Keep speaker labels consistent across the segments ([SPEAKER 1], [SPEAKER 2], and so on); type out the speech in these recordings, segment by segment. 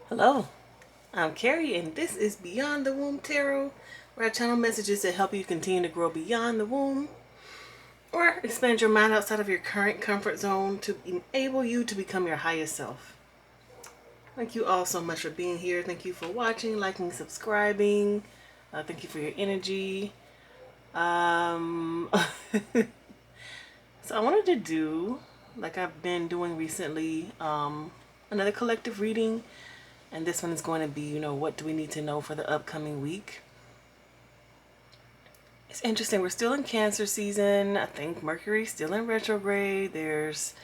[SPEAKER 1] Hello, I'm Carrie, and this is Beyond the Womb Tarot, where I channel messages that help you continue to grow beyond the womb or expand your mind outside of your current comfort zone to enable you to become your highest self. Thank you all so much for being here. Thank you for watching, liking, subscribing. Thank you for your energy. Um, so I wanted to do, like I've been doing recently, another collective reading. And this one is going to be, what do we need to know for the upcoming week? It's interesting. We're still in Cancer season. I think Mercury's still in retrograde. There's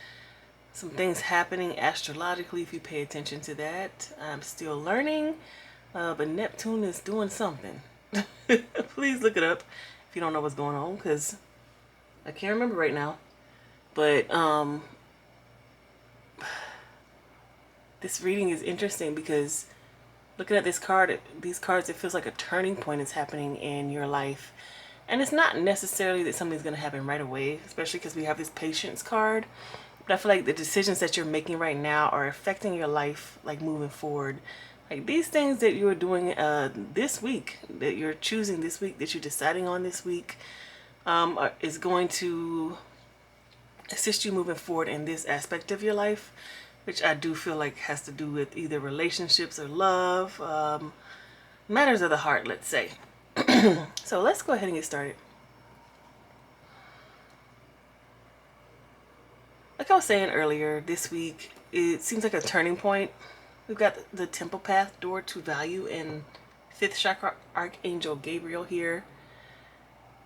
[SPEAKER 1] some things happening astrologically if you pay attention to that. I'm still learning, but Neptune is doing something. Please look it up if you don't know what's going on, because I can't remember right now. But this reading is interesting because looking at these cards, it feels like a turning point is happening in your life. And it's not necessarily that something's going to happen right away, especially because we have this patience card. But I feel like the decisions that you're making right now are affecting your life, like moving forward. Like these things that you're doing this week, that you're choosing this week, that you're deciding on this week, is going to assist you moving forward in this aspect of your life, which I do feel like has to do with either relationships or love, matters of the heart, let's say. So let's go ahead and get started. Like I was saying earlier, this week, it seems like a turning point. We've got the Temple Path door to value and 5th chakra Archangel Gabriel here.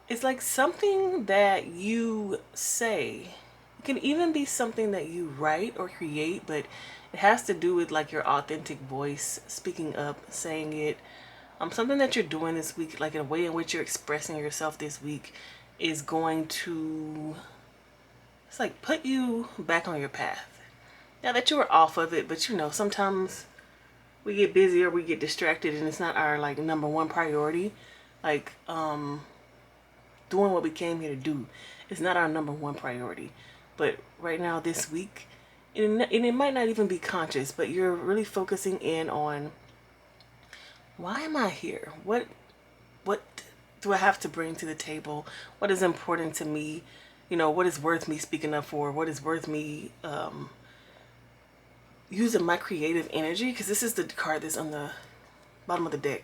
[SPEAKER 1] It's like something that you say. It can even be something that you write or create, but it has to do with like your authentic voice, speaking up, saying it. Something that you're doing this week, like in a way in which you're expressing yourself this week, is going to, it's like put you back on your path. Now that you were off of it, but sometimes we get busy or we get distracted and it's not our like number one priority. Like doing what we came here to do is not our number one priority. But right now, this week, and it might not even be conscious, but you're really focusing in on, why am I here? What do I have to bring to the table? What is important to me? What is worth me speaking up for? What is worth me using my creative energy? Because this is the card that's on the bottom of the deck.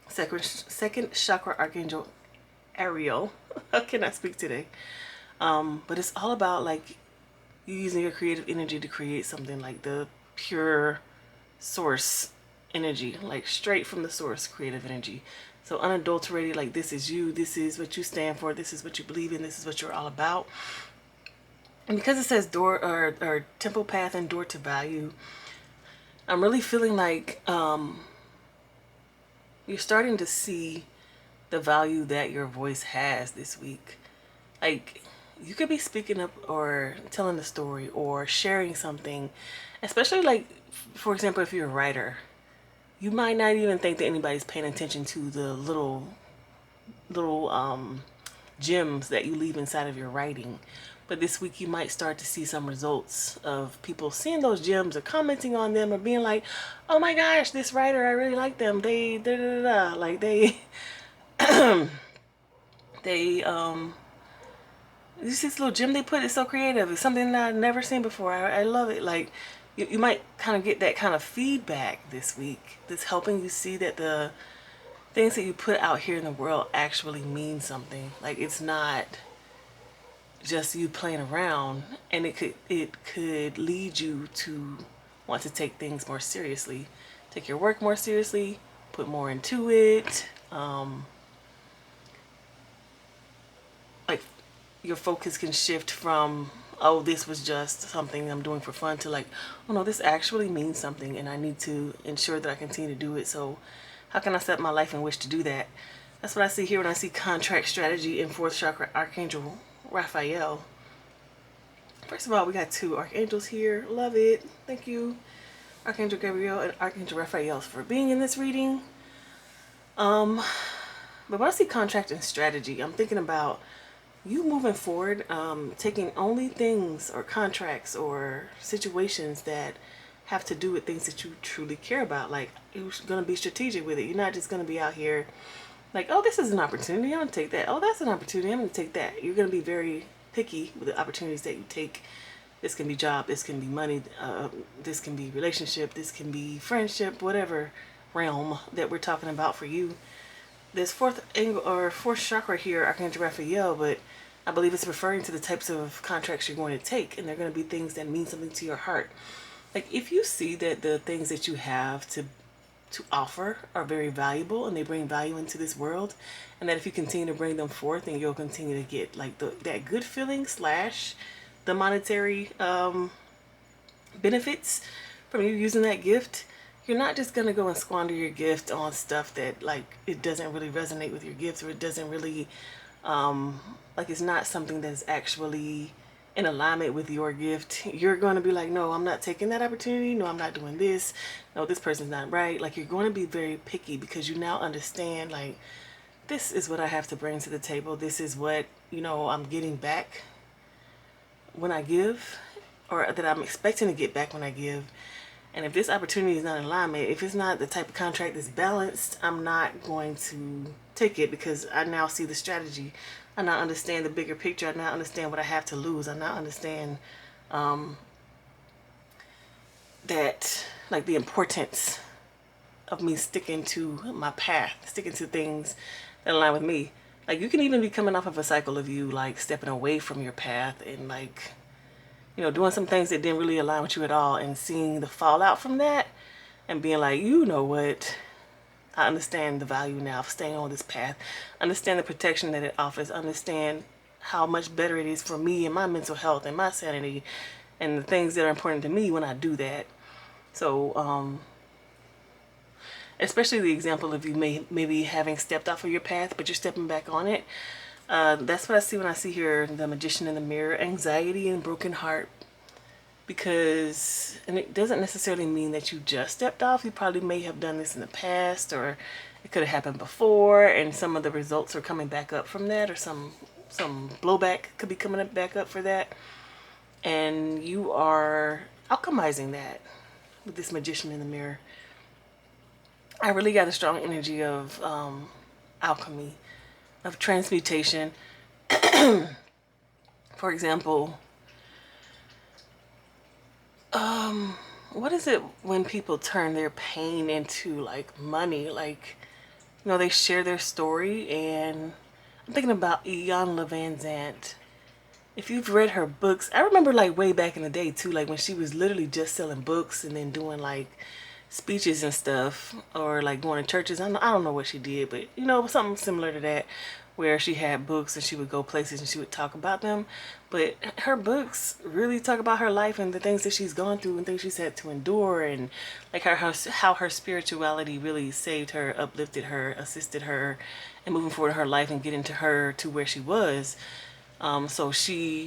[SPEAKER 1] Second chakra Archangel Ariel. How can I speak today? But it's all about like you using your creative energy to create something, like the pure source energy, like straight from the source creative energy. So unadulterated, like this is you, this is what you stand for, this is what you believe in, this is what you're all about. And because it says door or temple path and door to value, I'm really feeling like you're starting to see the value that your voice has this week. Like you could be speaking up or telling a story or sharing something, especially like, for example, if you're a writer, you might not even think that anybody's paying attention to the little gems that you leave inside of your writing. But this week you might start to see some results of people seeing those gems or commenting on them or being like, oh my gosh, this writer, I really like them. They da da da, like they they this little gem they put is so creative. It's something that I've never seen before. I love it. Like you might kind of get that kind of feedback this week that's helping you see that the things that you put out here in the world actually mean something. Like it's not just you playing around, and it could lead you to want to take things more seriously, take your work more seriously, put more into it. Like your focus can shift from, oh, this was just something I'm doing for fun, to like, oh no, this actually means something and I need to ensure that I continue to do it. So how can I set my life in which to do that? That's what I see here when I see contract strategy in 4th chakra Archangel Raphael. First of all, we got 2 archangels here. Love it. Thank you, Archangel Gabriel and Archangel Raphael, for being in this reading. But when I see contract and strategy, I'm thinking about you moving forward, taking only things or contracts or situations that have to do with things that you truly care about. Like, you're going to be strategic with it. You're not just going to be out here like, oh, this is an opportunity, I'm going to take that. Oh, that's an opportunity, I'm going to take that. You're going to be very picky with the opportunities that you take. This can be job, this can be money, this can be relationship, this can be friendship, whatever realm that we're talking about for you. This fourth angle or fourth chakra here, Archangel Raphael, but I believe it's referring to the types of contracts you're going to take, and they're going to be things that mean something to your heart. Like, if you see that the things that you have to offer are very valuable and they bring value into this world, and that if you continue to bring them forth, and you'll continue to get like that good feeling slash the monetary benefits from you using that gift, you're not just going to go and squander your gift on stuff that like it doesn't really resonate with your gift, or it doesn't really like it's not something that's actually in alignment with your gift. You're going to be like, no, I'm not taking that opportunity. No, I'm not doing this. No, this person's not right. Like, you're going to be very picky because you now understand, like, this is what I have to bring to the table. This is what, I'm getting back when I give, or that I'm expecting to get back when I give. And if this opportunity is not in alignment, if it's not the type of contract that's balanced, I'm not going to take it, because I now see the strategy. I now understand the bigger picture. I now understand what I have to lose. I now understand that, like, the importance of me sticking to my path, sticking to things that align with me. Like, you can even be coming off of a cycle of you, like, stepping away from your path and, like, doing some things that didn't really align with you at all, and seeing the fallout from that and being like, you know what? I understand the value now of staying on this path. Understand the protection that it offers. Understand how much better it is for me and my mental health and my sanity and the things that are important to me when I do that. So, especially the example of you maybe having stepped off of your path, but you're stepping back on it. That's what I see when I see here the Magician in the mirror, anxiety and broken heart. Because, and it doesn't necessarily mean that you just stepped off. You probably may have done this in the past, or it could have happened before, and some of the results are coming back up from that, or some blowback could be coming back up for that. And you are alchemizing that with this Magician in the mirror. I really got a strong energy of alchemy, of transmutation. For example, what is it when people turn their pain into like money? Like, they share their story, and I'm thinking about Iyanla Van Zandt. If you've read her books, I remember like way back in the day too, like when she was literally just selling books and then doing like speeches and stuff, or like going to churches. I don't know what she did, but something similar to that, where she had books and she would go places and she would talk about them. But her books really talk about her life and the things that she's gone through and things she's had to endure, and like how her spirituality really saved her, uplifted her, assisted her, and moving forward in her life and getting to her to where she was. So she,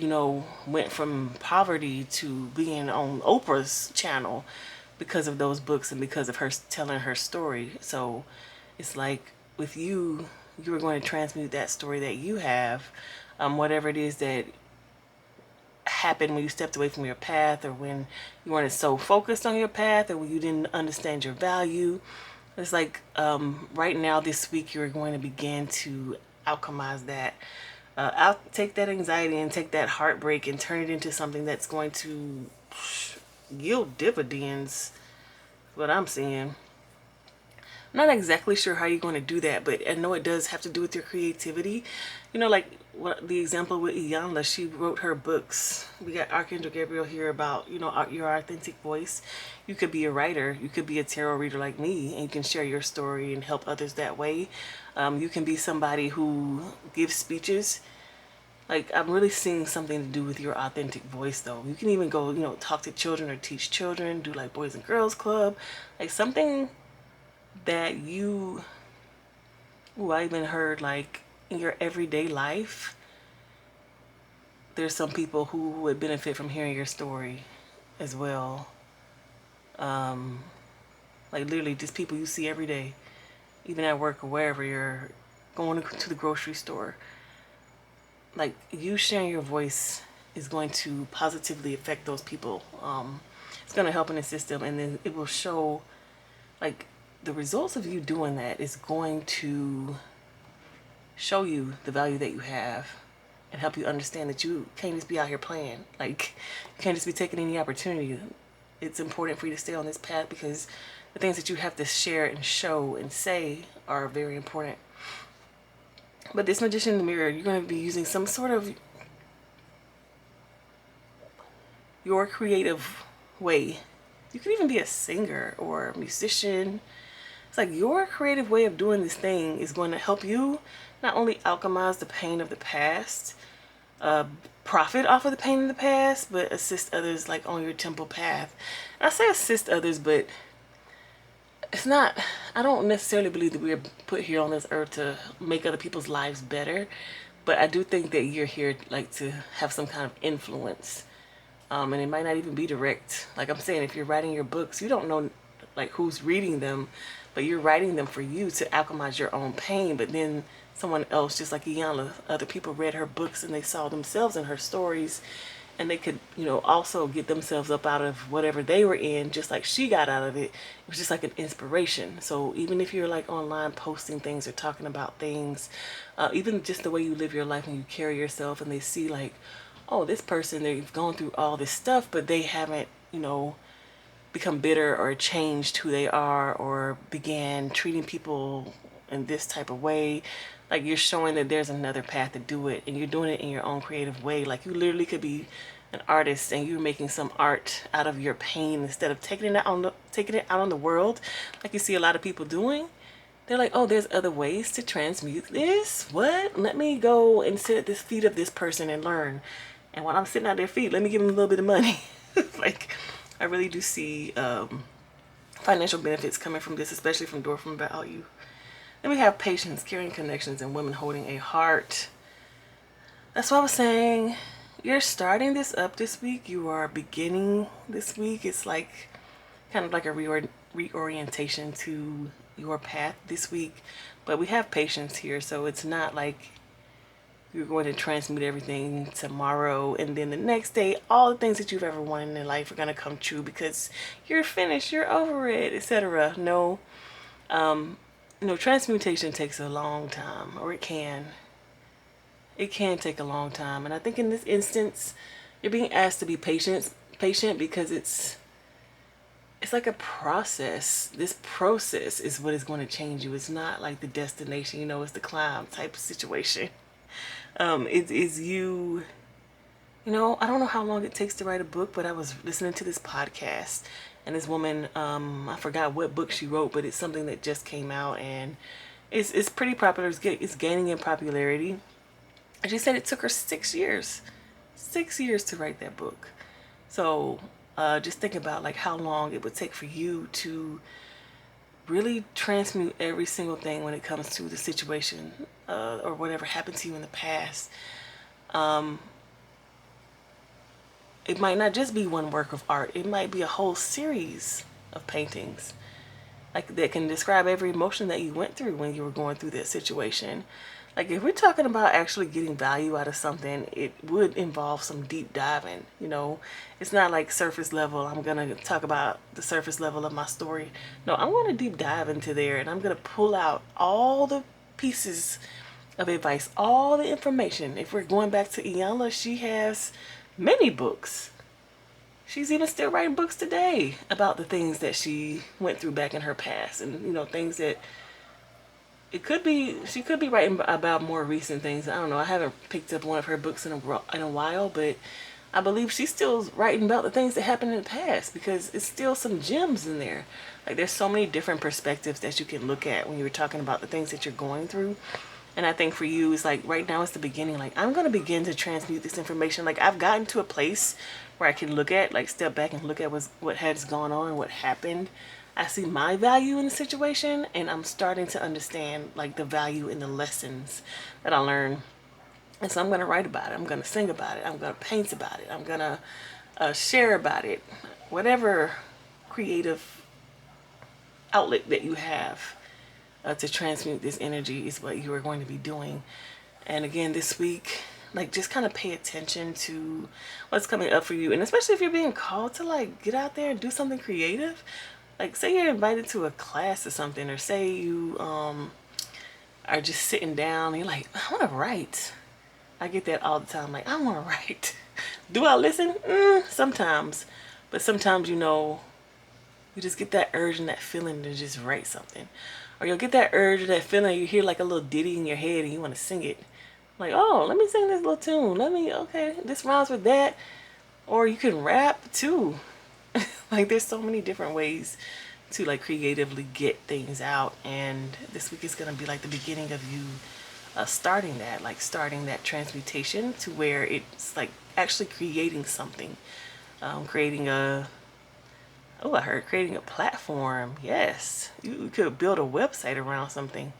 [SPEAKER 1] went from poverty to being on Oprah's channel because of those books and because of her telling her story. So it's like with you, you're going to transmute that story that you have, whatever it is that happened when you stepped away from your path, or when you weren't so focused on your path, or when you didn't understand your value. It's like right now, this week, you're going to begin to alchemize that. I'll take that anxiety and take that heartbreak and turn it into something that's going to yield dividends. What I'm seeing. I'm not exactly sure how you're going to do that, but I know it does have to do with your creativity. Like what the example with Iyanla, she wrote her books. We got Archangel Gabriel here about, your authentic voice. You could be a writer. You could be a tarot reader like me, and you can share your story and help others that way. You can be somebody who gives speeches. Like, I'm really seeing something to do with your authentic voice, though. You can even go, talk to children or teach children, do like Boys and Girls Club, like something that you, I even heard like in your everyday life, there's some people who would benefit from hearing your story as well. Like literally just people you see every day, even at work or wherever you're going to the grocery store. Like, you sharing your voice is going to positively affect those people. It's going to help in the system, and then it will show, like, the results of you doing that is going to show you the value that you have and help you understand that you can't just be out here playing. Like, you can't just be taking any opportunity. It's important for you to stay on this path because the things that you have to share and show and say are very important. But this magician in the mirror, you're going to be using some sort of your creative way. You could even be a singer or a musician. It's like your creative way of doing this thing is going to help you not only alchemize the pain of the past, profit off of the pain of the past, but assist others like on your temple path. And I say assist others, but it's not, I don't necessarily believe that we're put here on this earth to make other people's lives better, but I do think that you're here like to have some kind of influence. And it might not even be direct. Like I'm saying, if you're writing your books, you don't know like who's reading them, but you're writing them for you to alchemize your own pain. But then someone else, just like Iyanla, other people read her books and they saw themselves in her stories, and they could, you know, also get themselves up out of whatever they were in, just like she got out of it. It was just like an inspiration. So even if you're like online posting things or talking about things, even just the way you live your life and you carry yourself, and they see like, oh, this person, they've gone through all this stuff, but they haven't, you know, become bitter or changed who they are or began treating people in this type of way. Like you're showing that there's another path to do it, and you're doing it in your own creative way. Like you literally could be an artist and you're making some art out of your pain instead of taking it out on the world like you see a lot of people doing. They're like, oh, there's other ways to transmute this. What? Let me go and sit at the feet of this person and learn. And while I'm sitting at their feet, let me give them a little bit of money. Like, I really do see financial benefits coming from this, especially from Door from Value. Then we have patience, caring connections, and women holding a heart. That's what I was saying. You're starting this up this week. You are beginning this week. It's like kind of like a reorientation to your path this week. But we have patience here, so it's not like you're going to transmute everything tomorrow and then the next day all the things that you've ever wanted in life are going to come true because you're finished, you're over it, etc. No, transmutation takes a long time, or it can take a long time. And I think in this instance you're being asked to be patient because it's like a process. This process is what is going to change you. It's not like the destination, it's the climb type of situation. It is you, I don't know how long it takes to write a book, but I was listening to this podcast and this woman, I forgot what book she wrote, but it's something that just came out and it's pretty popular. It's gaining in popularity. And she said it took her 6 years to write that book. So just think about like how long it would take for you to really transmute every single thing when it comes to the situation or whatever happened to you in the past. It might not just be one work of art. It might be a whole series of paintings like that can describe every emotion that you went through when you were going through that situation. Like if we're talking about actually getting value out of something, it would involve some deep diving. It's not like surface level. I'm going to talk about the surface level of my story. No, I'm going to deep dive into there and I'm going to pull out all the pieces of advice, all the information. If we're going back to Iyanla, she has many books. She's even still writing books today about the things that she went through back in her past and, things that she could be writing about more recent things. I don't know. I haven't picked up one of her books in a while, but I believe she's still writing about the things that happened in the past because it's still some gems in there. Like there's so many different perspectives that you can look at when you were talking about the things that you're going through. And I think for you, it's like right now it's the beginning. Like I'm going to begin to transmute this information. Like I've gotten to a place where I can look at, like step back and look at what has gone on and what happened. I see my value in the situation and I'm starting to understand like the value in the lessons that I learned. And so I'm going to write about it. I'm going to sing about it. I'm going to paint about it. I'm going to share about it. Whatever creative outlet that you have to transmute this energy is what you are going to be doing. And again, this week, like just kind of pay attention to what's coming up for you. And especially if you're being called to like get out there and do something creative, like say you're invited to a class or something, or say you are just sitting down and you're like, I want to write. I get that all the time, like I want to write. Do I listen? Sometimes, but sometimes, you know, you just get that urge and that feeling to just write something. Or you'll get that urge or that feeling, you hear like a little ditty in your head and you want to sing it. Like, oh, let me sing this little tune. Okay, this rhymes with that. Or you can rap too. Like there's so many different ways to like creatively get things out. And this week is going to be like the beginning of you starting that transmutation to where it's like actually creating something. Creating a Oh, I heard creating a platform. Yes, you could build a website around something.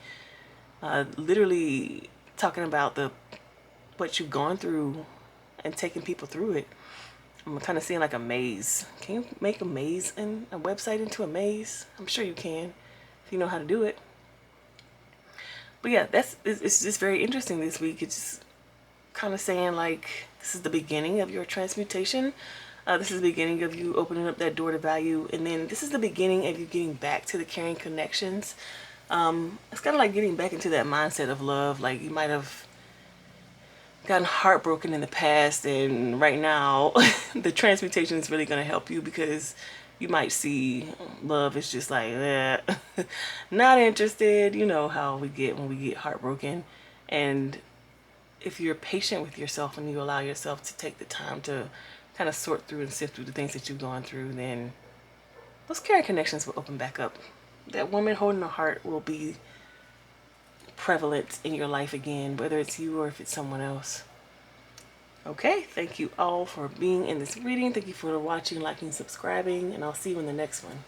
[SPEAKER 1] Literally talking about what you've gone through and taking people through it. I'm kind of seeing like a maze. Can you make a maze and a website into a maze? I'm sure you can if you know how to do it. But yeah, it's just very interesting this week. It's just kind of saying like this is the beginning of your transmutation. This is the beginning of you opening up that door to value, and then this is the beginning of you getting back to the caring connections. It's kind of like getting back into that mindset of love. Like you might have gotten heartbroken in the past, and right now the transmutation is really going to help you, because you might see love is just like not interested. You know how we get when we get heartbroken. And if you're patient with yourself and you allow yourself to take the time to kind of sort through and sift through the things that you've gone through, then those caring connections will open back up. That woman holding a heart will be prevalent in your life again, whether it's you or if it's someone else. Okay, thank you all for being in this reading. Thank you for watching, liking, subscribing, and I'll see you in the next one.